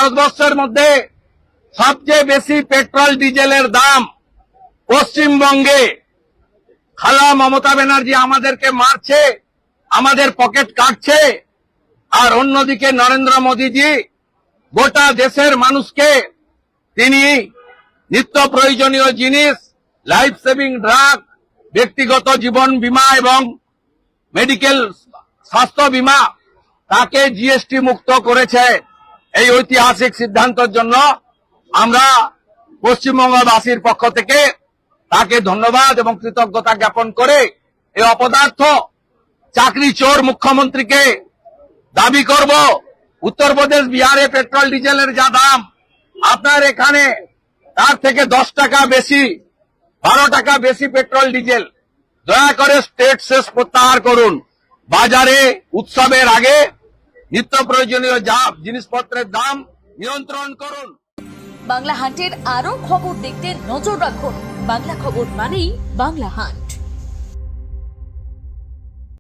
ভারতবর্ষের মধ্যে সবচেয়ে বেশি পেট্রোল ডিজেলের দাম পশ্চিমবঙ্গে। খালা মমতা ব্যানার্জি আমাদেরকে মারছে, আমাদের পকেট কাটছে, আর অন্যদিকে নরেন্দ্র মোদীজি গোটা দেশের মানুষকে তিনি নিত্য প্রয়োজনীয় জিনিস, লাইফ সেভিং ড্রাগ, ব্যক্তিগত জীবন বীমা এবং মেডিকেল স্বাস্থ্য বীমা তাকে জিএসটি মুক্ত করেছে। এই ঐতিহাসিক সিদ্ধান্তের জন্য আমরা পশ্চিমবঙ্গবাসীর পক্ষ থেকে তাকে ধন্যবাদ এবং কৃতজ্ঞতা জ্ঞাপন করে এই অপদার্থ চাকরি চোর মুখ্যমন্ত্রীকে দাবি করব, উত্তরপ্রদেশ বিহারে পেট্রোল ডিজেলের যা দাম আপনার এখানে তার থেকে 10 টাকা বেশি, 12 টাকা বেশি পেট্রোল ডিজেল। দয়া করে স্টেট সেস প্রত্যাহার করুন। বাজারে উৎসবের আগে নিত্য প্রয়োজনীয় জিনিসপত্রের দাম নিয়ন্ত্রণ করুন। বাংলা হান্টের আরো খবর দেখতে নজর রাখুন। বাংলা খবর মানেই বাংলা হান্ট।